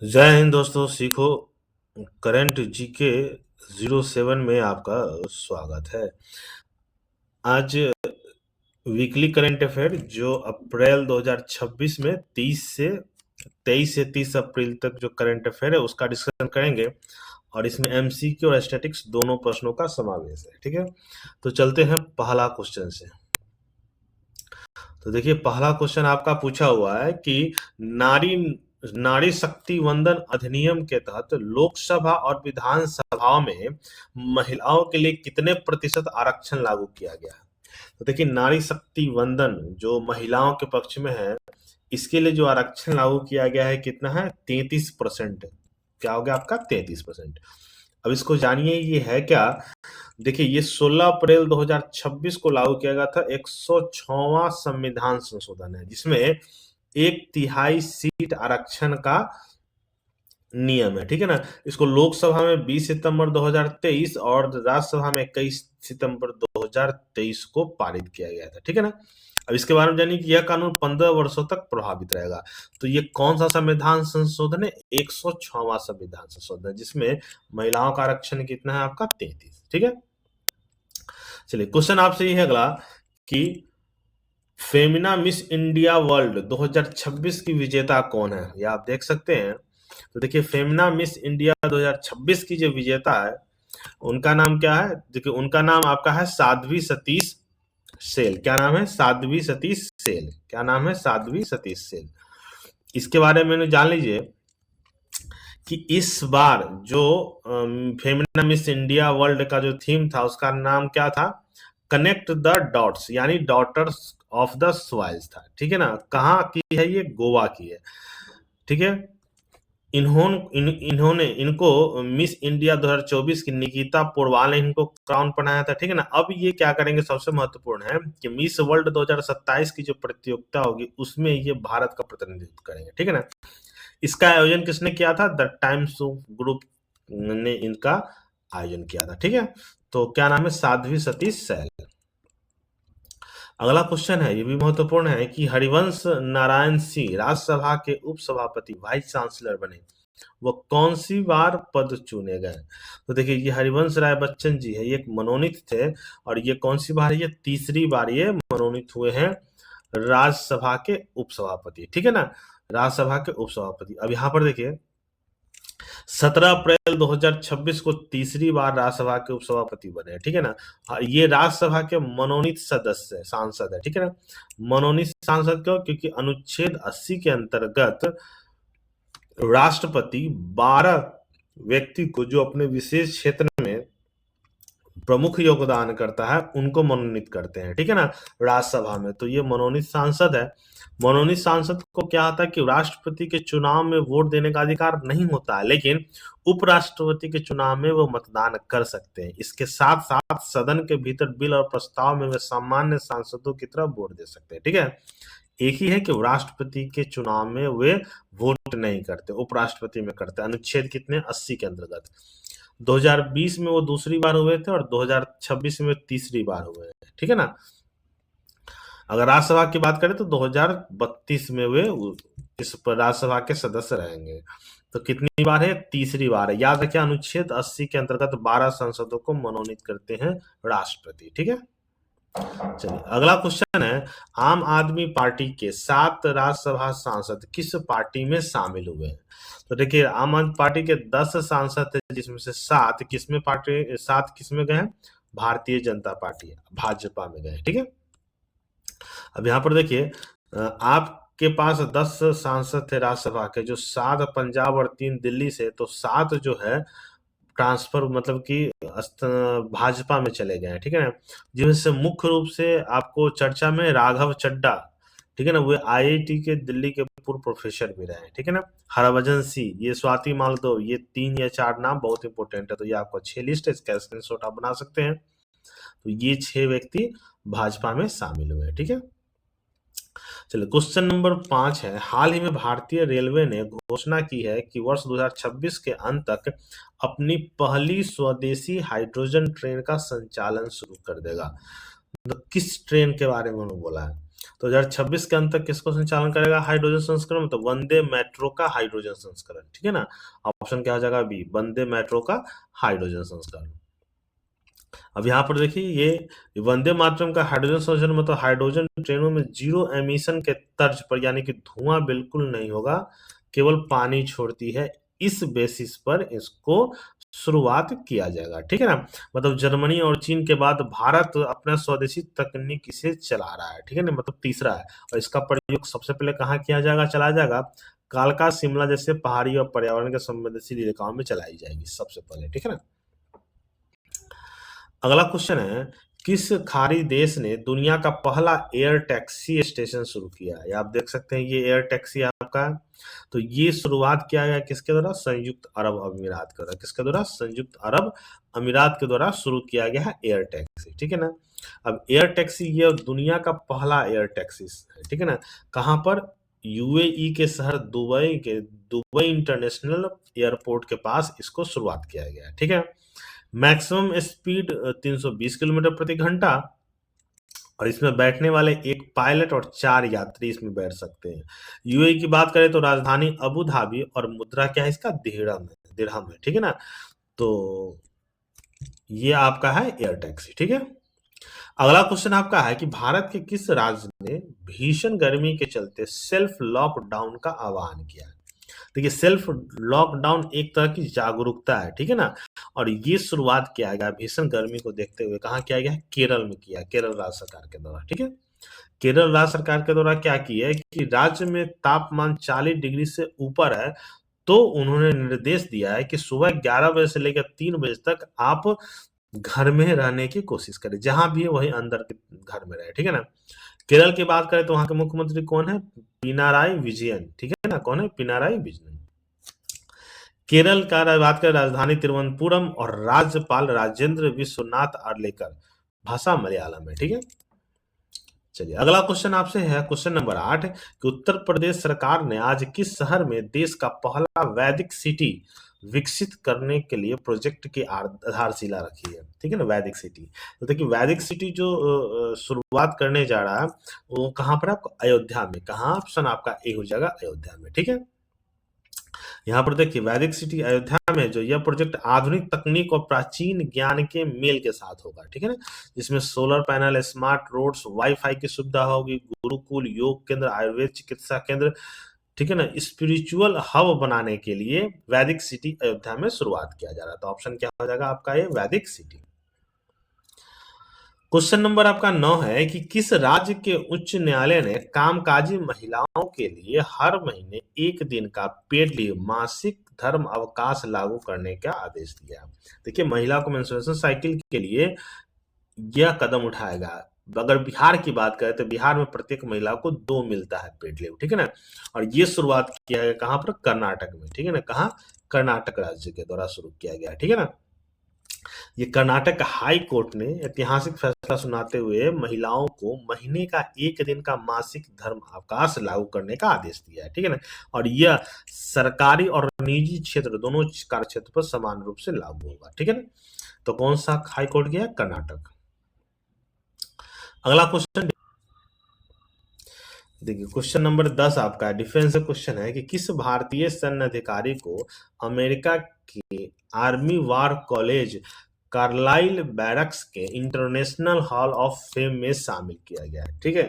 जय हिंद दोस्तों। सीखो करंट जीके 07 में आपका स्वागत है। आज वीकली करंट अफेयर जो अप्रैल 2026 में 23 से 30 अप्रैल तक जो करंट अफेयर है उसका डिस्कशन करेंगे और इसमें एमसीक्यू और स्टैटिक्स दोनों प्रश्नों का समावेश है। ठीक है, तो चलते हैं पहला क्वेश्चन से। तो देखिए, पहला क्वेश्चन आपका पूछा हुआ है कि नारी नारी शक्ति वंदन अधिनियम के तहत लोकसभा और विधानसभाओं में महिलाओं के लिए कितने प्रतिशत आरक्षण लागू किया गया है। तो देखिए, नारी शक्ति वंदन जो महिलाओं के पक्ष में है, इसके लिए जो आरक्षण लागू किया गया है कितना है, 33%। क्या हो गया आपका, 33%। अब इसको जानिए ये है क्या। देखिए, ये 16 अप्रैल 2026 को लागू किया गया था। 106वां संविधान संशोधन है जिसमें 1/3 सीट आरक्षण का नियम है। ठीक है ना। इसको लोकसभा में 20 सितंबर 2023 और राज्यसभा में 21 सितंबर 2023 को पारित किया गया था। ठीक है ना। अब इसके बारे में जानिए कि यह कानून 15 वर्षों तक प्रभावित रहेगा। तो ये कौन सा संविधान संशोधन है, 106वां संविधान संशोधन है जिसमें महिलाओं का आरक्षण कितना है आपका, 33। ठीक है। चलिए, क्वेश्चन आपसे ये है अगला कि फेमिना मिस इंडिया वर्ल्ड 2026 की विजेता कौन है, ये आप देख सकते हैं। तो देखिए, फेमिना मिस इंडिया 2026 की जो विजेता है उनका नाम क्या है। देखिए, उनका नाम आपका है साध्वी सतीश सेल। क्या नाम है, साध्वी सतीश सेल। क्या नाम है, साध्वी सतीश सेल। इसके बारे में जान लीजिए कि इस बार जो फेमिना मिस इंडिया वर्ल्ड का जो थीम था उसका नाम क्या था, कनेक्ट द डॉट्स, यानी डॉटर्स ऑफ द सॉइल्स था। ठीक है ना। कहाँ की है ये, गोवा की है। ठीक है। इन्होंने इनको मिस इंडिया 2024 की निकिता पोरवाल ने इनको क्राउन पहनाया था। ठीक है ना। अब ये क्या करेंगे, सबसे महत्वपूर्ण है कि मिस वर्ल्ड 2027 की जो प्रतियोगिता होगी उसमें ये भारत का प्रतिनिधित्व करेंगे। ठीक है ना। इसका आयोजन किसने किया था, द टाइम्स ग्रुप ने इनका आयोजन किया था। ठीक है। तो क्या नाम है, साध्वी सतीश सैल। अगला क्वेश्चन है, ये भी महत्वपूर्ण है कि हरिवंश नारायण सिंह राज्यसभा के उपसभापति वाइस चांसलर बने, वो कौन सी बार पद चुने गए। तो देखिए, ये हरिवंश राय बच्चन जी है, ये एक मनोनीत थे और ये कौन सी बार, ये तीसरी बार ये मनोनीत हुए हैं राज्यसभा के उपसभापति। ठीक है ना, राज्यसभा के उपसभापति। अब यहाँ पर देखिए, 17 अप्रैल 2026 को तीसरी बार राज्यसभा के उपसभापति बने। ठीक है ना। ये राज्यसभा के मनोनीत सदस्य है, सांसद है। ठीक है ना। मनोनीत सांसद क्यों, क्योंकि अनुच्छेद 80 के अंतर्गत राष्ट्रपति 12 व्यक्ति को जो अपने विशेष क्षेत्र में प्रमुख योगदान करता है उनको मनोनीत करते हैं। ठीक है ना, राज्यसभा में। तो ये मनोनीत सांसद है। मनोनीत सांसद को क्या होता है कि राष्ट्रपति के चुनाव में वोट देने का अधिकार नहीं होता है, लेकिन उपराष्ट्रपति के चुनाव में वो मतदान कर सकते हैं। इसके साथ साथ सदन के भीतर बिल और प्रस्ताव में वे सामान्य सांसदों की तरह वोट दे सकते हैं। ठीक है। एक ही है कि राष्ट्रपति के चुनाव में वे वोट नहीं करते, उपराष्ट्रपति में करते हैं। अनुच्छेद कितने, 80 के अंतर्गत। 2020 में वो दूसरी बार हुए थे और 2026 में तीसरी बार हुए हैं। ठीक है ना। अगर राज्यसभा की बात करें तो 2032 में वे इस राज्यसभा के सदस्य रहेंगे। तो कितनी बार है, तीसरी बार है। याद रखिए, अनुच्छेद 80 के अंतर्गत 12 सांसदों को मनोनीत करते हैं राष्ट्रपति। ठीक है। चलिए, अगला क्वेश्चन है, आम आदमी पार्टी के 7 राज्यसभा सांसद किस पार्टी में शामिल हुए हैं। तो देखिए, आम आदमी पार्टी के 10 सांसद थे जिसमें से 7 किसमें पार्टी, 7 किसमें गए हैं, भारतीय जनता पार्टी, भाजपा में गए। ठीक है। अब यहाँ पर देखिए, आपके पास 10 सांसद थे राज्यसभा के, जो 7 पंजाब और 3 दिल्ली से, तो 7 जो है ट्रांसफर मतलब कि भाजपा में चले गए हैं। ठीक है ना। जिनमें से मुख्य रूप से आपको चर्चा में राघव चड्ढा, ठीक है ना, वे आईआईटी के दिल्ली के पूर्व प्रोफेसर भी रहे हैं। ठीक है ना। हरभजन सिंह, ये स्वाति मालदो, ये 3 या 4 नाम बहुत इंपॉर्टेंट है। तो ये आपको 6 लिस्ट है, इसका स्क्रीनशॉट आप बना सकते हैं। तो ये 6 व्यक्ति भाजपा में शामिल हुए। ठीक है। चलिए, क्वेश्चन नंबर 5 है, हाल ही में भारतीय रेलवे ने घोषणा की है कि वर्ष 2026 के अंत तक अपनी पहली स्वदेशी हाइड्रोजन ट्रेन का संचालन शुरू कर देगा। तो किस ट्रेन के बारे में उन्होंने बोला है। तो 2026 के अंत तक किसको संचालन करेगा हाइड्रोजन संस्करण, तो वंदे मेट्रो का हाइड्रोजन संस्करण, ठीक है ना। ऑप्शन क्या हो जाएगा बी, वंदे मेट्रो का हाइड्रोजन संस्करण। अब यहाँ पर देखिए ये वंदे मातरम का हाइड्रोजन संस्करण मतलब हाइड्रोजन ट्रेनों में जीरो एमिशन के तर्ज पर, यानी कि धुआं बिल्कुल नहीं होगा, केवल पानी छोड़ती है, इस बेसिस पर इसको शुरुआत किया जाएगा, ठीक है ना। मतलब जर्मनी और चीन के बाद भारत अपना स्वदेशी तकनीक इसे चला रहा है, ठीक है ना, मतलब तीसरा है। और इसका प्रयोग सबसे पहले कहाँ किया जाएगा, चलाया जाएगा कालका शिमला जैसे पहाड़ी और पर्यावरण के संवेदनशील इलाकाओं में चलाई जाएगी सबसे पहले, ठीक है ना। अगला क्वेश्चन है, किस खाड़ी देश ने दुनिया का पहला एयर टैक्सी स्टेशन शुरू किया है। आप देख सकते हैं ये एयर टैक्सी आपका, तो ये शुरुआत किया गया किसके द्वारा, संयुक्त अरब अमीरात के द्वारा, किसके द्वारा, संयुक्त अरब अमीरात के द्वारा शुरू किया गया है एयर टैक्सी, ठीक है ना। अब एयर टैक्सी ये दुनिया का पहला एयर टैक्सी है, ठीक है ना। कहाँ पर, यूएई के शहर दुबई इंटरनेशनल एयरपोर्ट के पास इसको शुरुआत किया गया है, ठीक है। मैक्सिमम स्पीड 320 किलोमीटर प्रति घंटा, और इसमें बैठने वाले एक पायलट और 4 यात्री इसमें बैठ सकते हैं। यूएई की बात करें तो राजधानी अबू धाबी और मुद्रा क्या है इसका, दिरहम है, ठीक है ना। तो ये आपका है एयर टैक्सी, ठीक है। अगला क्वेश्चन आपका है कि भारत के किस राज्य ने भीषण गर्मी के चलते सेल्फ लॉकडाउन का आह्वान किया है। देखिए सेल्फ लॉकडाउन एक तरह की जागरूकता है, ठीक है ना। और ये शुरुआत किया गया भीषण गर्मी को देखते हुए, कहाँ किया गया है, केरल में किया, केरल राज्य सरकार के द्वारा, ठीक है। केरल राज्य सरकार के द्वारा क्या किया है कि राज्य में तापमान 40 डिग्री से ऊपर है, तो उन्होंने निर्देश दिया है कि सुबह 11 बजे से लेकर 3 बजे तक आप घर में रहने की कोशिश करें, जहां भी है वही अंदर के घर में रहे, ठीक है ना। केरल की बात करें तो वहां के मुख्यमंत्री कौन है, पिनाराई विजयन, ठीक है ना, कौन है, पिनाराई विजयन। केरल का बात करें राजधानी तिरुवनंतपुरम और राज्यपाल राजेंद्र विश्वनाथ आर्लेकर, भाषा मलयालम है, ठीक है। चलिए अगला क्वेश्चन आपसे है क्वेश्चन नंबर 8 कि उत्तर प्रदेश सरकार ने आज किस शहर में देश का पहला वैदिक सिटी विकसित करने के लिए प्रोजेक्ट की आधारशिला रखी है, ठीक है ना, वैदिक सिटी। तो देखिए वैदिक सिटी जो शुरुआत करने जा रहा है वो कहाँ पर, आपको अयोध्या में, कहाँ, ऑप्शन आपका ए हो जाएगा अयोध्या में, ठीक है। यहाँ पर देखिए वैदिक सिटी अयोध्या में जो यह प्रोजेक्ट आधुनिक तकनीक और प्राचीन ज्ञान के मेल के साथ होगा, ठीक है ना। जिसमें solar panel, smart roads, wifi की सुविधा होगी, गुरुकुल, योग केंद्र, आयुर्वेद चिकित्सा केंद्र, ठीक है ना, स्पिरिचुअल हब बनाने के लिए वैदिक सिटी अयोध्या में शुरुआत किया जा रहा है। तो ऑप्शन क्या हो जाएगा आपका ये वैदिक सिटी। क्वेश्चन नंबर आपका 9 है कि किस राज्य के उच्च न्यायालय ने कामकाजी महिलाओं के लिए हर महीने 1 दिन का पेड लीव मासिक धर्म अवकाश लागू करने का आदेश दिया। देखिए महिला को मेंस्ट्रुएशन साइकिल के लिए यह कदम उठाएगा। अगर बिहार की बात करें तो बिहार में प्रत्येक महिला को 2 मिलता है पेड लीव, ठीक है ना। और ये शुरुआत किया गया कहाँ पर, कर्नाटक में, ठीक है ना, कहाँ, कर्नाटक राज्य के द्वारा शुरू किया गया, ठीक है ना। ये कर्नाटक हाई कोर्ट ने ऐतिहासिक फैसला सुनाते हुए महिलाओं को महीने का 1 दिन का मासिक धर्म अवकाश लागू करने का आदेश दिया है, ठीक है ना। और यह सरकारी और निजी क्षेत्र दोनों कार्य क्षेत्र पर समान रूप से लागू होगा, ठीक है ना। तो कौन सा हाई कोर्ट गया, कर्नाटक। अगला क्वेश्चन देखिए क्वेश्चन नंबर 10 आपका डिफेंस क्वेश्चन है कि किस भारतीय सैन्य अधिकारी को अमेरिका के आर्मी वार कॉलेज कार्लाइल बैरक्स के इंटरनेशनल हॉल ऑफ फेम में शामिल किया गया है, ठीक है।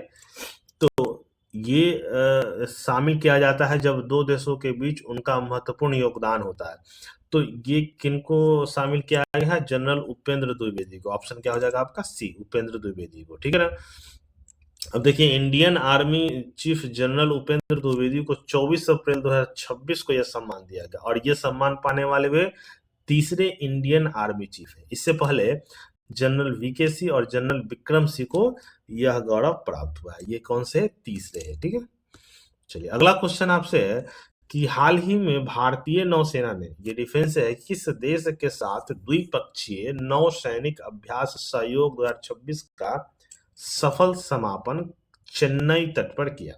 तो ये शामिल किया जाता है जब दो देशों के बीच उनका महत्वपूर्ण योगदान होता है। तो ये किनको शामिल किया गया है, जनरल उपेंद्र द्विवेदी को। ऑप्शन क्या हो जाएगा आपका सी, उपेंद्र द्विवेदी को, ठीक है ना। अब देखिए Indian army chief general Upendra Dwivedi को 24 अप्रैल 2026 को यह सम्मान दिया गया, और ये सम्मान पाने वाले वे तीसरे इंडियन आर्मी चीफ है। इससे पहले जनरल वीके सिंह और जनरल विक्रम सिंह को यह गौरव प्राप्त हुआ है। ये कौन से, तीसरे है, ठीक है। चलिए अगला क्वेश्चन आपसे है कि हाल ही में भारतीय नौसेना ने, ये डिफेंस है, किस देश के साथ द्विपक्षीय नौसैनिक अभ्यास सहयोग 2026 का सफल समापन चेन्नई तट पर किया,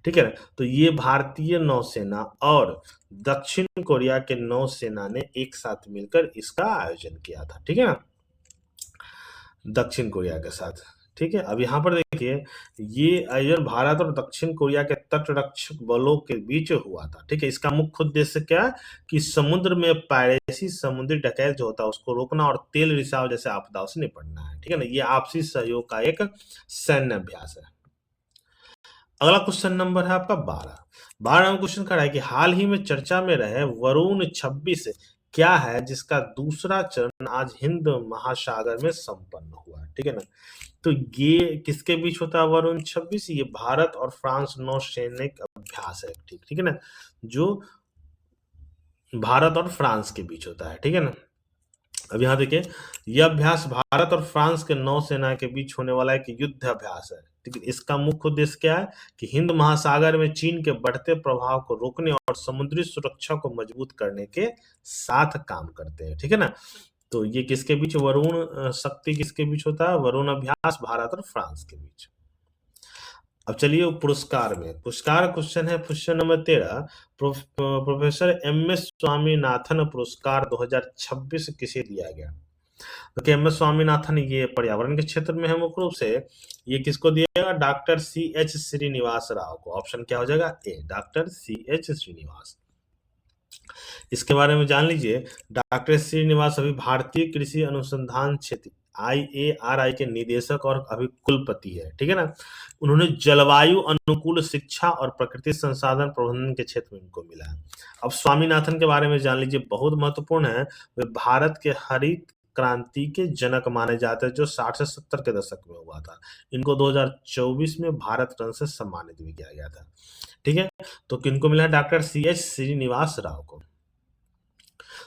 ठीक है ना। तो ये भारतीय नौसेना और दक्षिण कोरिया के नौसेना ने एक साथ मिलकर इसका आयोजन किया था, ठीक है ना, दक्षिण कोरिया के साथ, ठीक है। अब यहाँ पर देखिए, ये आयोजन भारत और दक्षिण कोरिया के तटरक्षक बलों के बीच हुआ था। ठीक है। इसका मुख्य उद्देश्य क्या है कि समुद्र में पायरेसी, समुद्री डकैत जो होता है उसको रोकना और तेल रिसाव जैसे आपदाओं से निपटना है। ठीक है ना। ये आपसी सहयोग का एक सैन्य अभ्यास है। अगला क्वेश्चन नंबर है आपका 12। 12वां क्वेश्चन खड़ा है कि हाल ही में चर्चा में रहे वरुण 26 क्या है जिसका दूसरा चरण आज हिंद महासागर में संपन्न हुआ है। ठीक है ना। तो ये किसके बीच होता है वरुण 26? ये भारत और फ्रांस नौसैनिक अभ्यास है। ठीक है ना। जो भारत और फ्रांस के बीच होता है। ठीक है ना। अब यहाँ देखिए, यह अभ्यास भारत और फ्रांस के नौसेना के बीच होने वाला एक युद्ध अभ्यास है। ठीक है। इसका मुख्य उद्देश्य क्या है कि हिंद महासागर में चीन के बढ़ते प्रभाव को रोकने और समुद्री सुरक्षा को मजबूत करने के साथ काम करते हैं। ठीक है ना। तो ये किसके बीच वरुण शक्ति किसके बीच होता है? वरुण अभ्यास भारत और फ्रांस के बीच। अब चलिए पुरस्कार में, पुरस्कार क्वेश्चन है question number 13। Professor M S. Swaminathan पुरस्कार 2026 किसे दिया गया? तो एम.एस. स्वामीनाथन ये पर्यावरण के क्षेत्र में है मुख्य रूप से। ये किसको दिया गया? Doctor C.H. श्रीनिवास राव को। ऑप्शन क्या हो जाएगा? ए, डॉक्टर C.H. श्रीनिवास। इसके बारे में जान लीजिए। डॉक्टर श्रीनिवास अभी भारतीय कृषि अनुसंधान क्षेत्र IARI के निदेशक और अभी कुलपति है। ठीक है ना। उन्होंने जलवायु अनुकूल शिक्षा और प्रकृति संसाधन प्रबंधन के क्षेत्र में उनको मिला है। अब स्वामीनाथन के बारे में जान लीजिए, बहुत महत्वपूर्ण है। वे भारत के हरित क्रांति के जनक माने जाते हैं जो 60 से 70 के दशक में हुआ था। इनको 2024 में भारत रत्न से सम्मानित भी किया गया था। ठीक है। तो किनको मिला? Doctor C.H. श्रीनिवास राव को।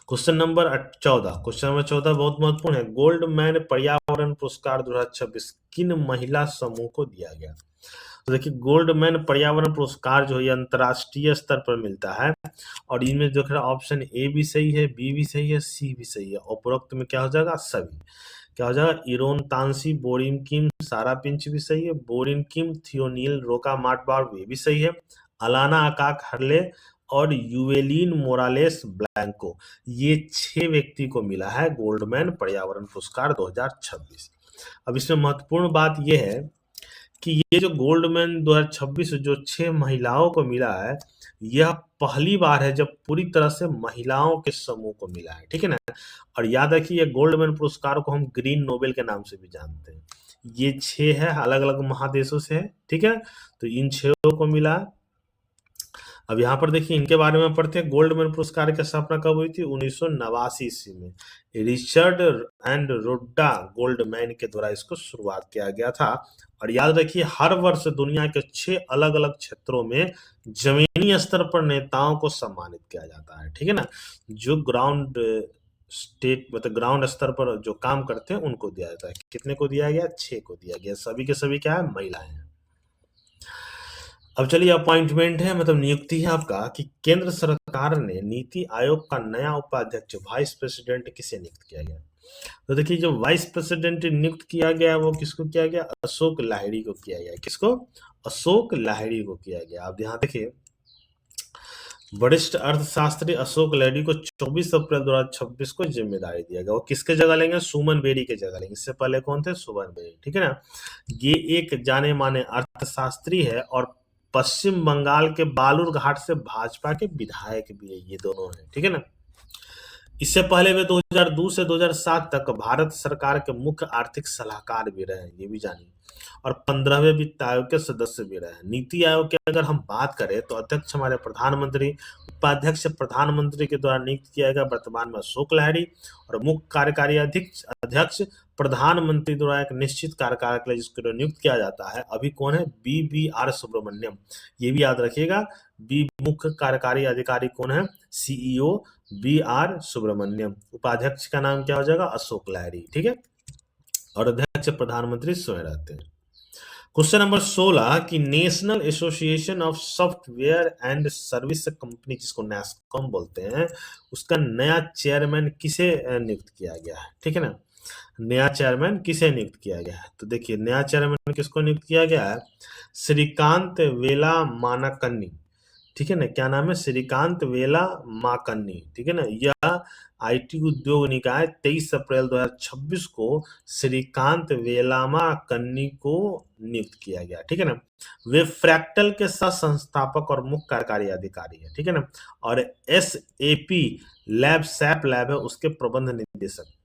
Question number 14। क्वेश्चन नंबर 14 बहुत महत्वपूर्ण है। गोल्डमैन पर्यावरण पुरस्कार 2026 किन महिला समूह को दिया गया? तो देखिए, गोल्डमैन पर्यावरण पुरस्कार जो है अंतर्राष्ट्रीय स्तर पर मिलता है और इनमें जो है ऑप्शन ए भी सही है, बी भी सही है, सी भी सही है। उपरोक्त में क्या हो जाएगा? सभी। क्या हो जाएगा? इरोन तांसी, बोरिन किम, सारा पिंच भी सही है, बोरिन किम, थियोनील रोका मार्टबार्ग ये भी सही है, अलाना अकाक हर्ले और यूवेलिन मोरालेस ब्लैंको, ये 6 व्यक्ति को मिला है गोल्डमैन पर्यावरण पुरस्कार 2026। अब इसमें महत्वपूर्ण बात यह है कि ये जो गोल्डमैन 2026 जो 6 महिलाओं को मिला है, यह पहली बार है जब पूरी तरह से महिलाओं के समूह को मिला है। ठीक है ना। और याद रखिए, ये गोल्डमैन पुरस्कार को हम ग्रीन नोबेल के नाम से भी जानते हैं। ये 6 है, अलग अलग महादेशों से है। ठीक है। तो इन 6 को मिला। अब यहाँ पर देखिए, इनके बारे में पढ़ते हैं। गोल्डमैन पुरस्कार की स्थापना कब हुई थी? 1989 ईस्वी में रिचर्ड एंड रोड्डा गोल्डमैन के द्वारा इसको शुरुआत किया गया था। और याद रखिए, हर वर्ष दुनिया के 6 अलग अलग क्षेत्रों में जमीनी स्तर पर नेताओं को सम्मानित किया जाता है। ठीक है ना। जो ग्राउंड स्टेट मतलब ग्राउंड स्तर पर जो काम करते हैं उनको दिया जाता है। कितने को दिया गया? 6 को दिया गया। सभी के सभी क्या है? महिलाएं हैं। अब चलिए, अपॉइंटमेंट है मतलब नियुक्ति है आपका कि केंद्र सरकार ने नीति आयोग का नया उपाध्यक्ष वाइस प्रेसिडेंट किसे नियुक्त किया गया? तो देखिए, जो वाइस प्रेसिडेंट नियुक्त किया गया वो किसको किया गया? अशोक लाहिड़ी को किया गया। किसको? अशोक लाहिड़ी को किया गया। अब यहाँ देखिए, वरिष्ठ अर्थशास्त्री अशोक लाहिड़ी को 24 अप्रैल 2026 को जिम्मेदारी दिया गया। वो किसके जगह लेंगे? सुमन बेरी के जगह लेंगे। इससे पहले कौन थे? सुमन बेरी। ठीक है ना। ये एक जाने माने अर्थशास्त्री है और पश्चिम बंगाल के बालूरघाट से भाजपा के विधायक भी है। ये दोनों हैं। ठीक है ना। इससे पहले वे 2002 से 2007 तक भारत सरकार के मुख्य आर्थिक सलाहकार भी रहे, ये भी जानिए। और 15वें वित्त आयोग के सदस्य भी रहे। नीति आयोग की अगर हम बात करें तो अध्यक्ष हमारे प्रधानमंत्री, उपाध्यक्ष प्रधानमंत्री के द्वारा नियुक्त किया गया वर्तमान में अशोक लाहिड़ी, और मुख्य कार्यकारी अध्यक्ष प्रधानमंत्री द्वारा एक निश्चित कार्यकाल के लिए जिसको नियुक्त किया जाता है अभी कौन है? BVR सुब्रमण्यम। ये भी याद रखिएगा, बी मुख्य कार्यकारी अधिकारी कौन है? CEO BR Subramaniam. उपाध्यक्ष का नाम क्या हो जाएगा? अशोक लाहिड़ी। ठीक है। और अध्यक्ष प्रधानमंत्री स्वयं रहते हैं। क्वेश्चन नंबर 16 कि national association of software and service company जिसको NASSCOM बोलते हैं, उसका नया चेयरमैन किसे नियुक्त किया गया है? ठीक है ना। नया चेयरमैन किसे नियुक्त किया गया है? तो देखिए, नया चेयरमैन किसको नियुक्त किया गया है? श्रीकांत वेला मानाकन्नी। ठीक है ना, क्या नाम है, श्रीकांत वेला माकन्नी, ठीक है ना। यह आईटी उद्योग निकाय 23 अप्रैल 2026 को श्रीकांत वेलामा कन्नी को नियुक्त किया गया, ठीक है ना। वे फ्रैक्टल के सह संस्थापक और मुख्य कार्यकारी अधिकारी है, ठीक है ना। और SAP लैब, सैप लैब है, उसके प्रबंध निदेशक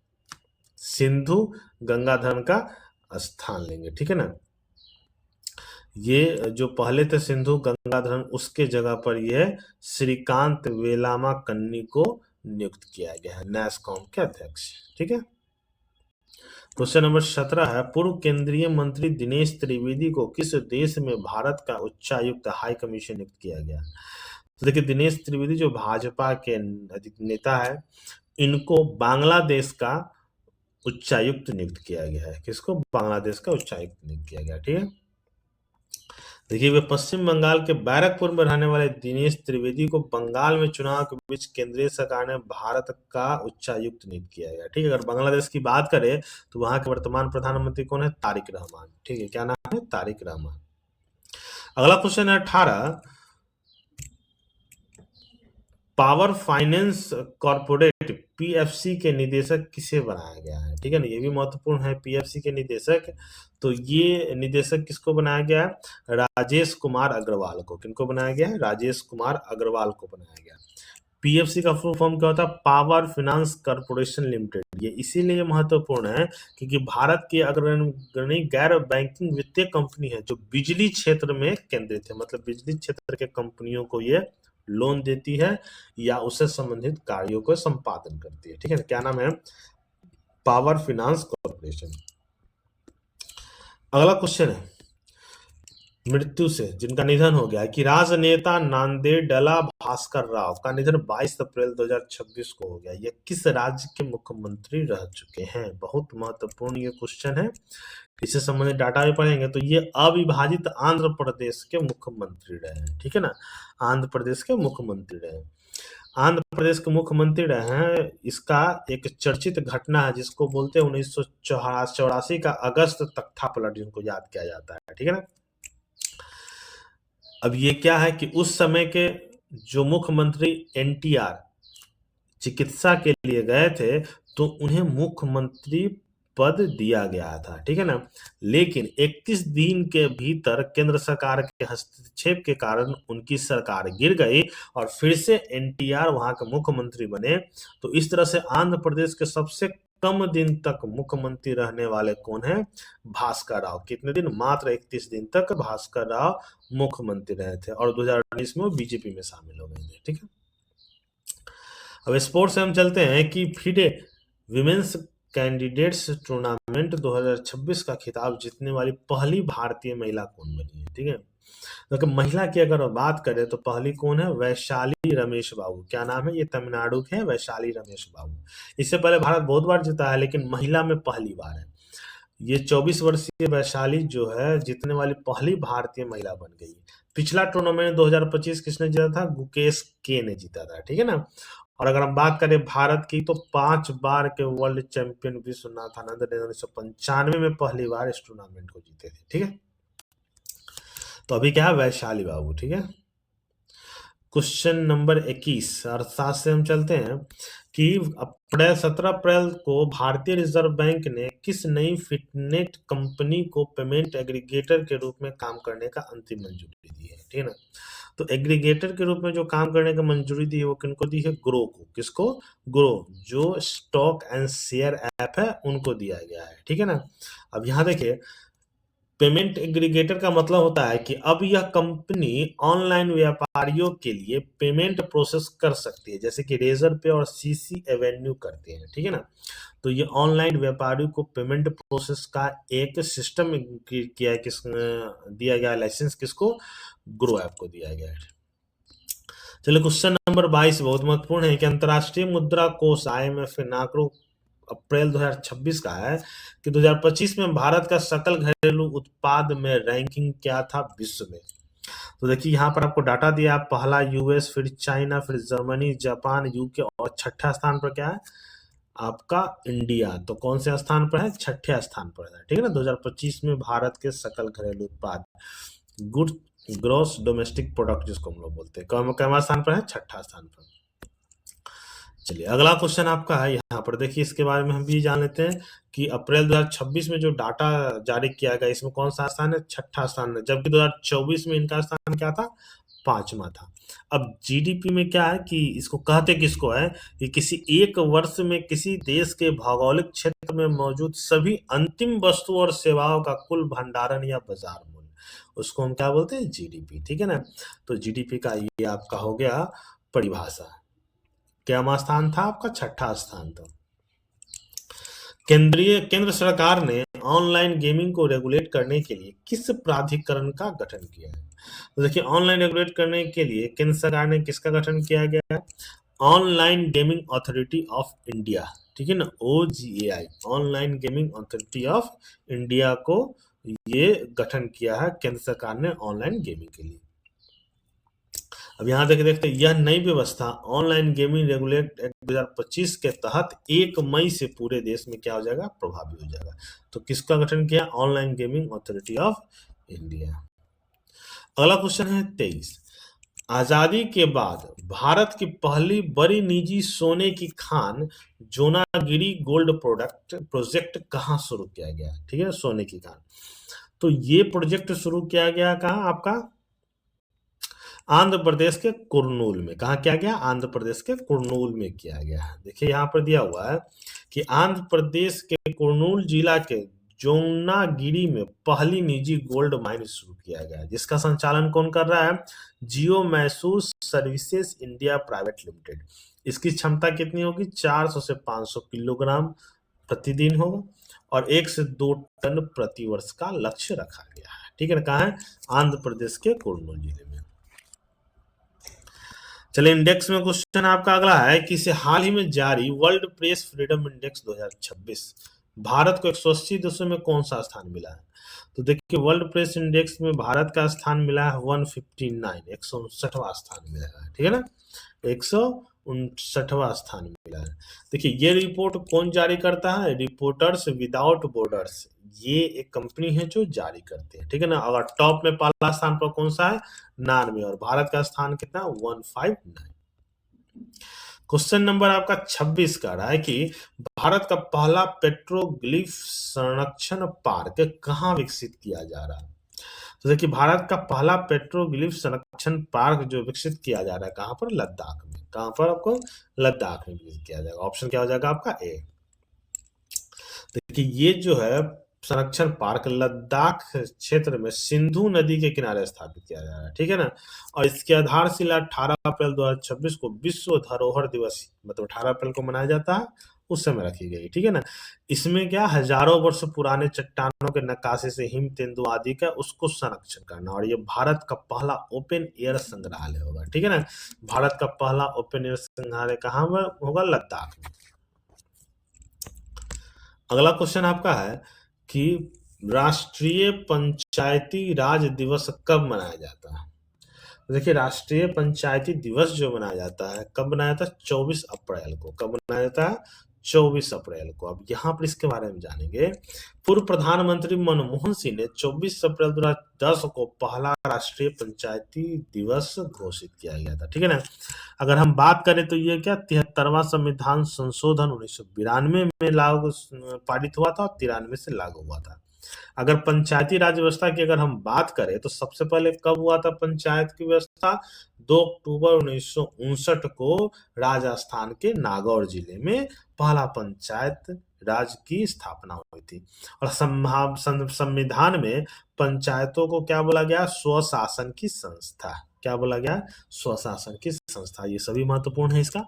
सिंधु गंगाधरन का स्थान लेंगे, ठीक है ना। ये जो पहले थे सिंधु गंगाधरन, उसके जगह पर यह श्रीकांत वेलामा कन्नी को नियुक्त किया गया है नैसकॉम के अध्यक्ष, ठीक है। क्वेश्चन नंबर 17 है, पूर्व केंद्रीय मंत्री दिनेश त्रिवेदी को किस देश में भारत का उच्चायुक्त हाई कमीशन नियुक्त किया गया। तो देखिए, दिनेश त्रिवेदी जो भाजपा के नेता है, इनको बांग्लादेश का उच्चायुक्त नियुक्त किया गया है। किसको? बांग्लादेश का उच्चायुक्त नियुक्त किया गया, ठीक है। देखिए, वे पश्चिम बंगाल के बैरकपुर में रहने वाले दिनेश त्रिवेदी को बंगाल में चुनाव के बीच केंद्रीय सरकार ने भारत का उच्चायुक्त नियुक्त किया गया, ठीक है। अगर बांग्लादेश की बात करें तो वहां के वर्तमान प्रधानमंत्री कौन है? तारिक रहमान, ठीक है। क्या नाम है? तारिक रहमान। अगला क्वेश्चन है 18, पावर फाइनेंस कॉर्पोरेट PFC के निदेशक किसे बनाया गया है, ठीक है ना। ये भी महत्वपूर्ण है, PFC के निदेशक। तो ये निदेशक किसको बनाया गया है? राजेश कुमार अग्रवाल को। किनको बनाया गया है? राजेश कुमार अग्रवाल को बनाया गया। PFC का फुल फॉर्म क्या होता है? Power finance corporation limited. ये इसीलिए महत्वपूर्ण है क्योंकि भारत की अग्रणी गैर बैंकिंग वित्तीय कंपनी है जो बिजली क्षेत्र में केंद्रित है। मतलब बिजली क्षेत्र के कंपनियों को ये लोन देती है या उससे संबंधित कार्यों को संपादन करती है, ठीक है। क्या नाम है? Power finance corporation. अगला क्वेश्चन है, मृत्यु से जिनका निधन हो गया कि राजनेता नांदेडला भास्कर राव का निधन 22 अप्रैल 2026 को हो गया। ये किस राज्य के मुख्यमंत्री रह चुके हैं? बहुत महत्वपूर्ण ये क्वेश्चन है, इससे संबंधित डाटा भी पढ़ेंगे। तो ये अविभाजित आंध्र प्रदेश के मुख्यमंत्री रहे हैं, ठीक है ना। आंध्र प्रदेश के मुख्यमंत्री रहे, आंध्र प्रदेश के मुख्यमंत्री रहे हैं। इसका एक चर्चित घटना है जिसको बोलते हैं 1984 का अगस्त तख्ता पलट, जिनको याद किया जाता है, ठीक है ना। अब ये क्या है कि उस समय के जो मुख्यमंत्री NTR चिकित्सा के लिए गए थे तो उन्हें मुख्यमंत्री पद दिया गया था, ठीक है ना। लेकिन 31 दिन के भीतर केंद्र सरकार के हस्तक्षेप के कारण उनकी सरकार गिर गई और फिर से NTR वहां के मुख्यमंत्री बने। तो इस तरह से आंध्र प्रदेश के सबसे कम दिन तक मुख्यमंत्री रहने वाले कौन है? भास्कर राव। कितने दिन? मात्र 31 दिन तक भास्कर राव मुख्यमंत्री रहे थे और 2019 में वो बीजेपी में शामिल हो गए थे, ठीक है। अब स्पोर्ट्स से हम चलते हैं कि फिडे विमेंस कैंडिडेट्स टूर्नामेंट 2026 का खिताब जीतने वाली पहली भारतीय महिला कौन बनी है, ठीक है। तो महिला की अगर बात करें तो पहली कौन है? वैशाली रमेश बाबू। क्या नाम है? ये तमिलनाडु के हैं, वैशाली रमेश बाबू। इससे पहले भारत बहुत बार जीता है लेकिन महिला में पहली बार है। ये 24 वर्षीय वैशाली जो है जीतने वाली पहली भारतीय महिला बन गई। पिछला टूर्नामेंट 2025 किसने जीता था? गुकेश के ने जीता था, ठीक है ना। और अगर हम बात करें भारत की तो 5 बार के वर्ल्ड चैंपियन विश्वनाथ आनंद ने 1995 में पहली बार इस टूर्नामेंट को जीते थे, ठीक है। तो अभी क्या है? वैशाली बाबू, ठीक है। क्वेश्चन नंबर 21 अर्थशास्त्र से हम चलते हैं कि 17 अप्रैल को भारतीय रिजर्व बैंक ने किस नई फिटनेट कंपनी को पेमेंट एग्रीगेटर के रूप में काम करने का अंतिम मंजूरी दी है, ठीक है ना। तो एग्रीगेटर के रूप में जो काम करने का मंजूरी दी है वो किनको दी है? ग्रो को। किसको? ग्रो, जो स्टॉक एंड शेयर ऐप है उनको दिया गया है, ठीक है ना। अब यहाँ देखिए, पेमेंट एग्रीगेटर का मतलब होता है कि अब यह कंपनी ऑनलाइन व्यापारियों के लिए पेमेंट प्रोसेस कर सकती है, जैसे कि रेजर पे और CC एवेन्यू करते हैं, ठीक है ना। तो ये ऑनलाइन व्यापारियों को पेमेंट प्रोसेस का एक सिस्टम किया है, दिया गया लाइसेंस किसको? ग्रो ऐप को दिया गया है। चलिए क्वेश्चन नंबर 22 बहुत महत्वपूर्ण है कि अंतर्राष्ट्रीय मुद्रा कोष IMF नाकरो अप्रैल 2026 का है कि 2025 में भारत का सकल घरेलू उत्पाद में रैंकिंग क्या था विश्व में। तो देखिए यहाँ पर आपको डाटा दिया, पहला US, फिर चाइना, फिर जर्मनी, जापान, UK और छठा स्थान पर क्या है? आपका इंडिया। तो कौन से स्थान पर है? छठे स्थान पर है, ठीक है ना। 2025 में भारत के सकल घरेलू उत्पाद गुड ग्रॉस डोमेस्टिक प्रोडक्ट जिसको हम लोग बोलते हैं, कौन स्थान पर है? छठा स्थान पर। चलिए अगला क्वेश्चन आपका है, यहाँ पर देखिए इसके बारे में हम भी जान लेते हैं कि अप्रैल 2026 में जो डाटा जारी किया गया इसमें कौन सा स्थान है? छठा स्थान है, जबकि 2024 में इनका स्थान क्या था? पांचवा था। अब जीडीपी में क्या है कि इसको कहते किसको है कि किसी एक वर्ष में किसी देश के भौगोलिक क्षेत्र में मौजूद सभी अंतिम वस्तु और सेवाओं का कुल भंडारण या बाजार मूल्य, उसको हम क्या बोलते हैं? जीडीपी। ठीक है ना, तो जीडीपी का ये आपका हो गया परिभाषा। क्या स्थान था आपका? छठा स्थान था। केंद्र सरकार ने ऑनलाइन गेमिंग को रेगुलेट करने के लिए किस प्राधिकरण का गठन किया है? तो देखिए ऑनलाइन रेगुलेट करने के लिए केंद्र सरकार ने किसका गठन किया गया है? Online gaming authority of India. ठीक है ना, OGAI, online gaming authority of India को ये गठन किया है केंद्र सरकार ने ऑनलाइन गेमिंग के लिए। अब यहाँ देखते यह नई व्यवस्था ऑनलाइन गेमिंग रेगुलेट एक्ट 2025 के तहत 1 मई से पूरे देश में क्या हो जाएगा? प्रभावी हो जाएगा। तो किसका गठन किया? Online gaming authority of India. अगला क्वेश्चन है 23। आजादी के बाद भारत की पहली बड़ी निजी सोने की खान जोनागिरी गोल्ड प्रोजेक्ट कहाँ शुरू किया गया? ठीक है, सोने की खान। तो ये प्रोजेक्ट शुरू किया गया कहाँ आपका? आंध्र प्रदेश के कुर्नूल में। कहा किया गया? आंध्र प्रदेश के कुर्नूल में किया गया। देखिए यहाँ पर दिया हुआ है कि आंध्र प्रदेश के कुर्नूल जिला के जोनागिरी में पहली निजी गोल्ड माइन शुरू किया गया है, जिसका संचालन कौन कर रहा है? Jio Mysore services India private limited. इसकी क्षमता कितनी होगी? 400 से 500 किलोग्राम प्रतिदिन होगा और 1 से 2 टन प्रति वर्ष का लक्ष्य रखा गया है। ठीक है ना, कहा है? आंध्र प्रदेश के कुर्नूल जिले में। चलिए इंडेक्स में क्वेश्चन आपका अगला है कि इसे हाल ही में जारी world press freedom index 2026 Bharat को 180 देशों में कौन सा स्थान मिला है? तो देखिए वर्ल्ड प्रेस इंडेक्स में भारत का स्थान मिला है 159, 159वां स्थान मिला है। ठीक है ना, 159वां स्थान मिला है। देखिए ये रिपोर्ट कौन जारी करता है? रिपोर्टर्स विदाउट बॉर्डर्स, ये एक कंपनी है जो जारी करती है। ठीक है ना, अगर टॉप में पहला स्थान पर कौन सा है? 99, और भारत का स्थान कितना? 159। क्वेश्चन नंबर आपका 26 का रहा है कि भारत का पहला पेट्रोग्लिफ संरक्षण पार्क कहाँ विकसित किया जा रहा है? तो देखिए भारत का पहला पेट्रोग्लिफ संरक्षण पार्क जो विकसित किया जा रहा है कहाँ पर? लद्दाख में। कहाँ पर आपको? लद्दाख में विकसित किया जाएगा। ऑप्शन क्या हो जाएगा आपका? ए। देखिए ये जो है संरक्षण पार्क लद्दाख क्षेत्र में सिंधु नदी के किनारे स्थापित किया जा रहा है। ठीक है ना, और इसकी आधारशिला 18 अप्रैल 2026 को विश्व धरोहर दिवस, मतलब 18 अप्रैल को मनाया जाता है, उस समय रखी गई। ठीक है ना, इसमें क्या हजारों वर्ष पुराने चट्टानों के नक्काशे से हिम तेंदुआ आदि का उसको संरक्षण करना, और ये भारत का पहला ओपन एयर संग्रहालय होगा। ठीक है ना, भारत का पहला ओपन एयर संग्रहालय कहाँ होगा? लद्दाख में। अगला क्वेश्चन आपका है कि राष्ट्रीय पंचायती राज दिवस कब मनाया जाता है? देखिए राष्ट्रीय पंचायती दिवस जो मनाया जाता है कब मनाया जाता है? 24 अप्रैल को। कब मनाया जाता है? 24 अप्रैल को। अब यहाँ पर इसके बारे में जानेंगे। पूर्व प्रधानमंत्री मनमोहन सिंह ने 24 अप्रैल 2010 को पहला राष्ट्रीय पंचायती दिवस घोषित किया गया था। ठीक है ना, अगर हम बात करें तो ये क्या 73वां संविधान संशोधन 1992 में लागू पारित हुआ था और 93 से लागू हुआ था। अगर पंचायती राज व्यवस्था की अगर हम बात करें तो सबसे पहले कब हुआ था पंचायत की व्यवस्था? 2 अक्टूबर 1959 को राजस्थान के नागौर जिले में पहला पंचायत राज की स्थापना हुई थी। और संविधान में पंचायतों को क्या बोला गया? स्वशासन की संस्था। क्या बोला गया? स्वशासन की संस्था। ये सभी महत्वपूर्ण है इसका।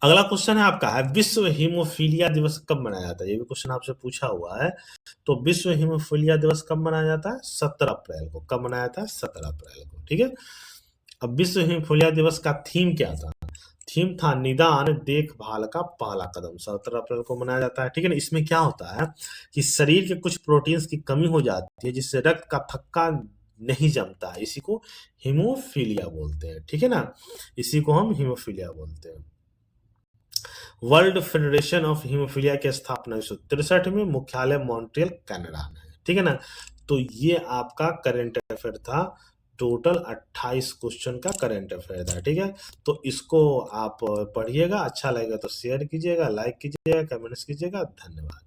अगला क्वेश्चन है आपका है विश्व हीमोफीलिया दिवस कब मनाया जाता है? ये भी क्वेश्चन आपसे पूछा हुआ है। तो विश्व हीमोफीलिया दिवस कब मनाया जाता है? 17 अप्रैल को। कब मनाया जाता है? 17 अप्रैल को। ठीक है, अब विश्व हीमोफीलिया दिवस का थीम क्या था? थीम था निदान देखभाल का पहला कदम। 17 अप्रैल को मनाया जाता है। ठीक है ना, इसमें क्या होता है कि शरीर के कुछ प्रोटीन्स की कमी हो जाती है जिससे रक्त का थक्का नहीं जमता है, इसी को हीमोफीलिया बोलते हैं। ठीक है ना, इसी को हम हीमोफीलिया बोलते हैं। वर्ल्ड फेडरेशन ऑफ हीमोफीलिया की स्थापना 1963 में, मुख्यालय मॉन्ट्रियल कनाडा में। ठीक है ना, तो ये आपका करंट अफेयर था। टोटल 28 क्वेश्चन का करंट अफेयर था, ठीक है। तो इसको आप पढ़िएगा, अच्छा लगेगा तो शेयर कीजिएगा, लाइक कीजिएगा, कमेंट्स कीजिएगा। धन्यवाद।